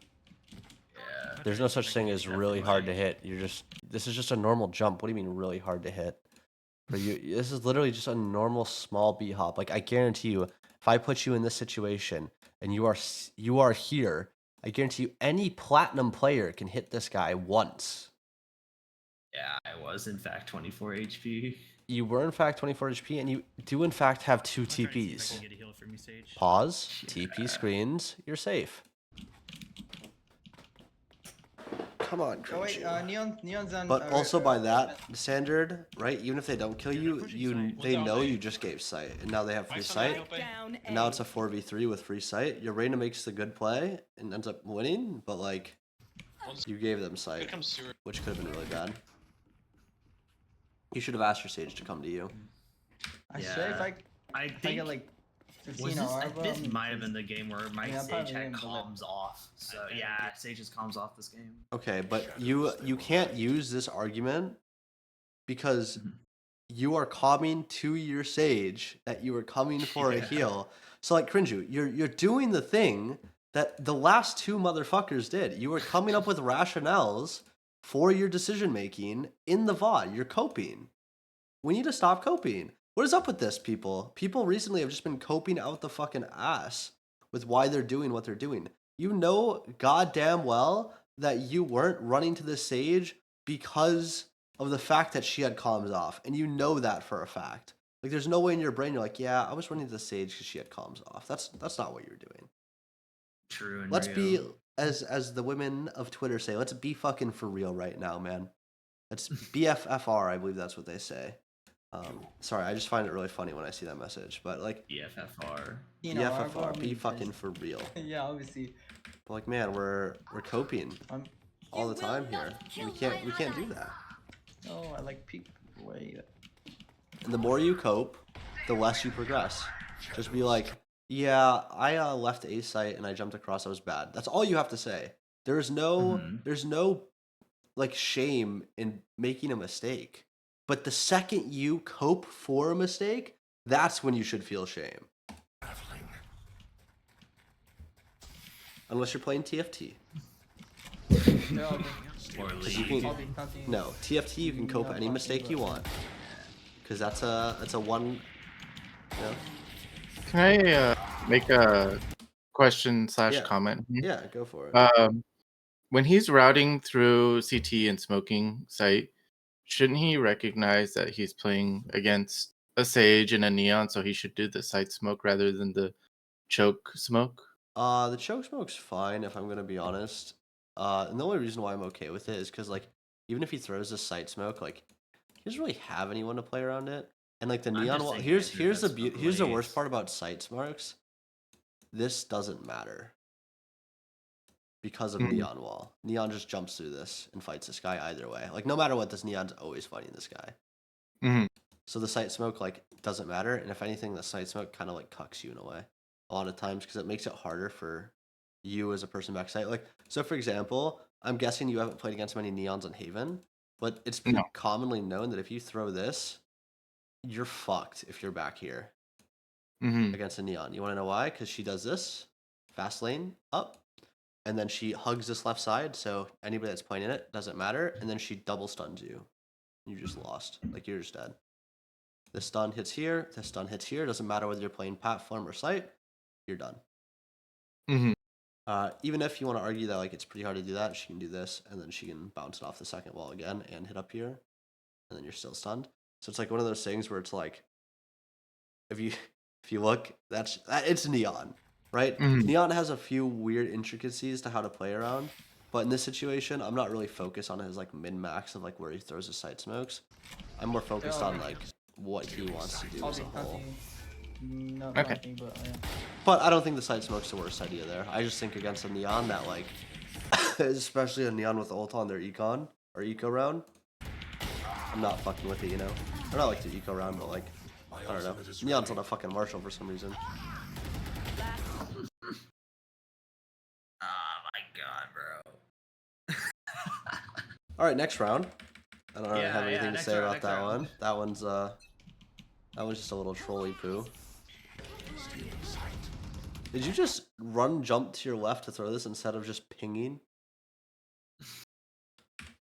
Yeah. There's no such thing as really hard to hit. This is just a normal jump. What do you mean really hard to hit? For you, this is literally just a normal small B hop. Like I guarantee you, if I put you in this situation and you are here, I guarantee you any platinum player can hit this guy once. Yeah, I was in fact 24 HP. You were in fact 24 HP, and you do in fact have 2 I'm trying to see if I TPs. can get a heal from you, Sage. Pause. TP screens. You're safe. Come on, Oh wait, Cringu. Neon's on. But also by that standard, right? Even if they don't kill Yeah, you, they're pushing sight. they One's know out, you eh? just gave sight, and now they have free Mike's on sight. A, open. Down A. And now it's a 4v3 with free sight. Your Reina makes the good play and ends up winning, but like One's- you gave them Here sight, comes sewer. which could have been really bad. You should have asked your Sage to come to you. I swear if I I think get like 15 was or this, whatever, this I'm might have been pleased. the game where my Yeah, Sage probably had him, but like- comms off. So yeah, Sage's comms off this game. Okay, but you can't use this argument because Mhm. you are calming to your Sage that you were coming for a Yeah. heal. So like Cringu, you're doing the thing that the last two motherfuckers did. You were coming up with rationales for your decision making in the VOD. You're coping. We need to stop coping. What is up with this, people? People recently have just been coping out the fucking ass with why they're doing what they're doing. You know goddamn well that you weren't running to the Sage because of the fact that she had comms off. And you know that for a fact. Like there's no way in your brain you're like, yeah, I was running to the Sage because she had comms off. That's not what you're doing. True. And Let's be real. as the women of Twitter say, let's be fucking for real right now, man. That's BFFR, I believe that's what they say. Sorry, I just find it really funny when I see that message. But like EFFR. You know, our BFFR, be mean, fucking for real. Yeah, obviously. But like, man, we're coping I'm. all the time here. We can't do that. Oh, I like peek. Wait. And the more you cope, the less you progress. Just be like, yeah, I left A site and I jumped across. That was bad. That's all you have to say. There's no like shame in making a mistake. But the second you cope for a mistake, that's when you should feel shame. Traveling. Unless you're playing TFT. No, I'll be, Or You leave. can- I'll be hunting. No, TFT you can cope Not any fucking, mistake you but- want. Because that's a one. You know? Can I make a question / Yeah. comment? here? Yeah, go for it. When he's routing through CT and smoking site, shouldn't he recognize that he's playing against a Sage and a Neon, so he should do the side smoke rather than the choke smoke. The choke smoke's fine if I'm gonna be honest. And the only reason why I'm okay with it is because like even if he throws a sight smoke, like he doesn't really have anyone to play around it. And like the I'm neon just wall, saying here's answer here's the that here's the smoke worst lates. part about sight smokes. This doesn't matter because of Mhm. neon wall. Neon just jumps through this and fights this guy either way. Like no matter what, this neon's always fighting this guy. Mhm. So the sight smoke like doesn't matter, and if anything, the sight smoke kind of like cucks you in a way a lot of times because it makes it harder for you as a person backside. Like so, for example, I'm guessing you haven't played against many neons on Haven, but it's pretty No. commonly known that if you throw this, you're fucked if you're back here Mhm. against a neon. You want to know why? Because she does this fast lane up, and then she hugs this left side, so anybody that's playing in it doesn't matter, and then she double stuns you. You just lost. Like you're just dead. This stun hits here, this stun hits here. Doesn't matter whether you're playing platform or sight, you're done. Mhm. Even if you want to argue that like it's pretty hard to do that, she can do this, and then she can bounce it off the second wall again and hit up here, and then you're still stunned. So it's like one of those things where it's like, if you look, it's neon, right? Mhm. Neon has a few weird intricacies to how to play around, but in this situation, I'm not really focused on his like min max of like where he throws his sight smokes. I'm more focused on like what he wants to do as a whole. No, Okay. nothing, but yeah. But I don't think the side smoke's the worst idea there. I just think against a neon that like, especially a neon with ult on their econ or eco round, I'm not fucking with it, you know. Or not like the eco round, but like I don't know. Neon's on a fucking Marshall for some reason. Oh my god, bro. All right, next round. I don't really Yeah, have yeah, anything to next say round, about next that round. one. That one's just a little trolly poo. Did you just run jump to your left to throw this instead of just pinging?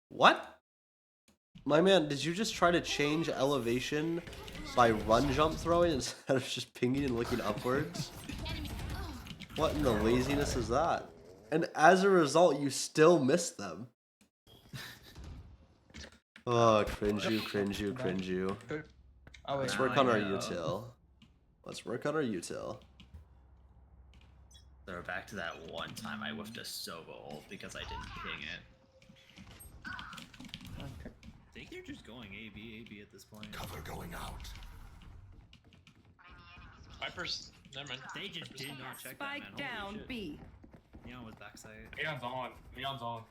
What? My man, did you just try to change elevation by run jump throwing instead of just pinging and looking upwards? What in the laziness is that? And as a result, you still missed them. Oh, Cringu, Cringu, Cringu. Sure. Oh wait. Let's Now work I on our know. util. Let's work on our util. So we're back to that one time I whiffed a Sova ult because I didn't ping it. Okay. I think you're just going AB at this point. Cover going out. Viper's. Never mind. They just did not check that, man. Spike Holy down shit. B. Neon was backside. Neon's on. Neon's on.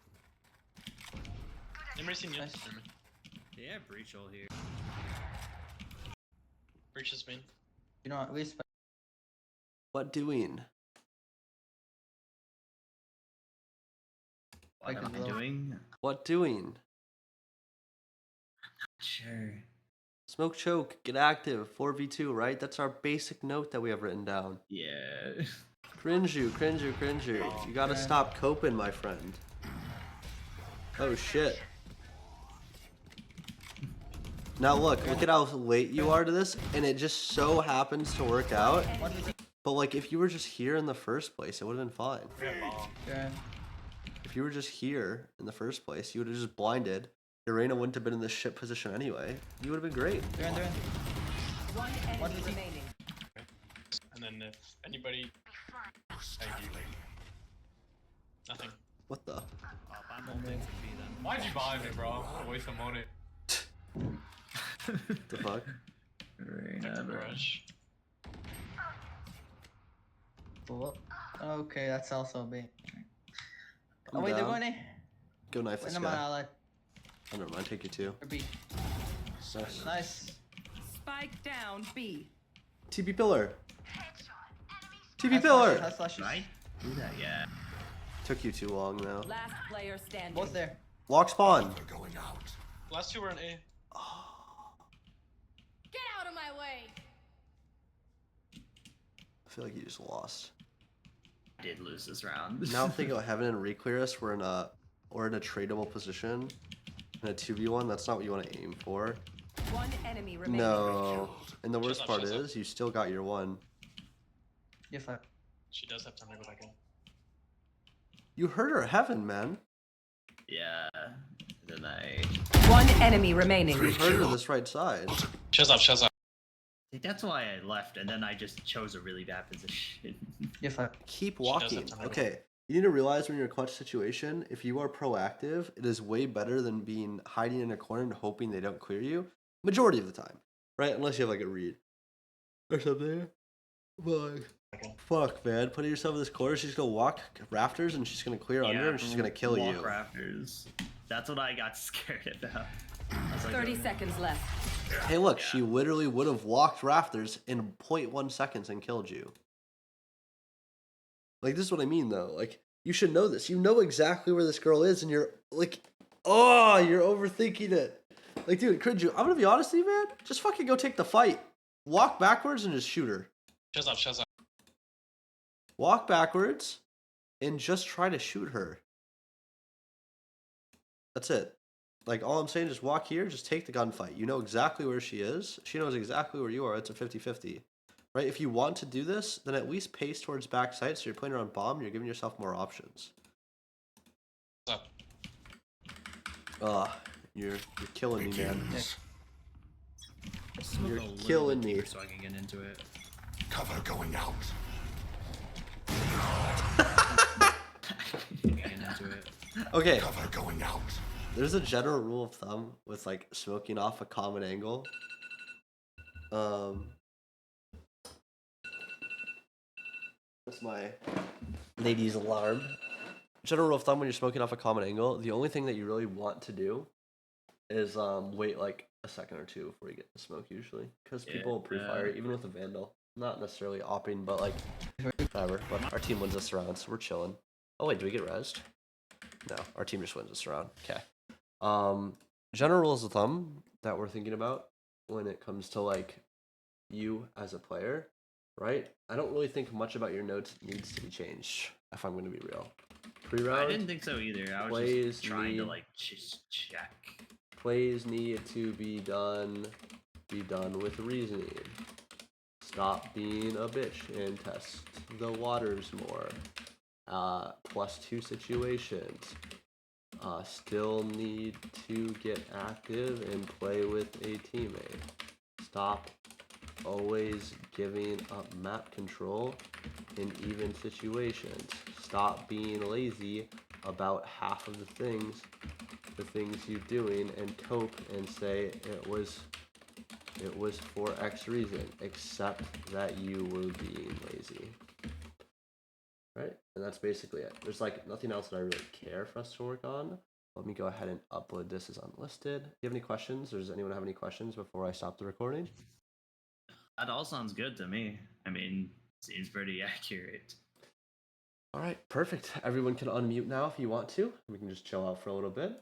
Never seen you. Nice. Never mind. They have breach ult here. Breach is main. You know what? We spent. What doing? What Like am a I little- doing? What doing? Sure. Smoke choke, get active, 4v2, right? That's our basic note that we have written down. Yeah. Cringu, Cringu, Cringu. You gotta Okay. stop coping, my friend. Oh shit. Now look at how late you are to this, and it just so happens to work out. But like, if you were just here in the first place, it would have been fine. Yeah. If you were just here in the first place, you would have just blinded. Irena wouldn't have been in this shit position anyway. You would have been great. They're in. One enemy What is it? remaining. And then if anybody. Thank you. Nothing. What the? I'm ulting for B then. Why'd you buy me, bro? Waste of money. The fuck? Take the brush. Pull up. Okay, that's also B. Oh I'm wait, they're down. going A. Go knife Wait, this no, my guy. ally. Oh, never mind. Take you two. Or B. Nice. Nice. Spike down B. TP pillar. TP Nice pillar. flashes, nice flashes. Did I do that? Yeah. Took you too long though. Last player standing. Both there. Lock spawn. Cover going out. Last two were in A. Get out of my way. I feel like you just lost. I did lose this round. Now think about Heaven and reclear us. We're in a tradable position. In a 2v1, that's not what you want to aim for. One enemy remaining. No. And the worst up, part shut up. is, you still got your one. You're fine. She does have time to go back in. You hurt her, Heaven, man. Yeah. Then I. One enemy remaining. You hurt her this right side. Shut up, shut up. That's why I left, and then I just chose a really bad position. You're fine. Keep She does have walking. time to Okay. You need to realize when you're in a clutch situation, if you are proactive, it is way better than being hiding in a corner and hoping they don't clear you. Majority of the time, right? Unless you have like a read or something. But fuck, man. Putting yourself in this corner, she's gonna walk rafters and she's gonna clear under and she's gonna kill walk you. rafters. That's what I got scared about. I was like, 30 oh, seconds left. Hey, look, she literally would have walked rafters in 0.1 seconds and killed you. Like, this is what I mean, though. Like, you should know this. You know exactly where this girl is, and you're like, oh, you're overthinking it. Like, dude, Cringu, I'm gonna be honest with you, man. Just fucking go take the fight. Walk backwards and just shoot her. Shows up. Walk backwards and just try to shoot her. That's it. Like, all I'm saying is walk here, just take the gunfight. You know exactly where she is. She knows exactly where you are. It's a 50-50. Right? If you want to do this, then at least pace towards backside so you're playing her on bomb and you're giving yourself more options. What's up? You're killing me, man. Begins. smoke You're a little killing bit me. deeper so I can get into it. Cover going out. Get into it. Okay, Cover going out. there's a general rule of thumb with like smoking off a common angle. That's my lady's alarm. General rule of thumb when you're smoking off a common angle, the only thing that you really want to do is wait like a second or two before you get the smoke usually, because people will pre-fire even with a vandal. Not necessarily opping, but like whatever. But our team wins this round, so we're chilling. Oh wait, do we get rezzed? No, our team just wins this round. Okay. General rules of thumb that we're thinking about when it comes to like you as a player, right? I don't really think much about your notes needs to be changed, if I'm going to be real. Pre-round, I didn't think so either. I was plays just trying to need- like just check. plays need to be done with reasoning. Stop being a bitch and test the waters more. +2 situations. Still need to get active and play with a teammate. Stop always giving up map control in even situations. Stop being lazy about half of the things you're doing, and cope and say it was for X reason, except that you were being lazy. Right? And that's basically it. There's like nothing else that I really care for us to work on. Let me go ahead and upload this as unlisted. Do you have any questions, or does anyone have any questions before I stop the recording? That all sounds good to me. I mean, seems pretty accurate. All right, perfect. Everyone can unmute now if you want to. We can just chill out for a little bit.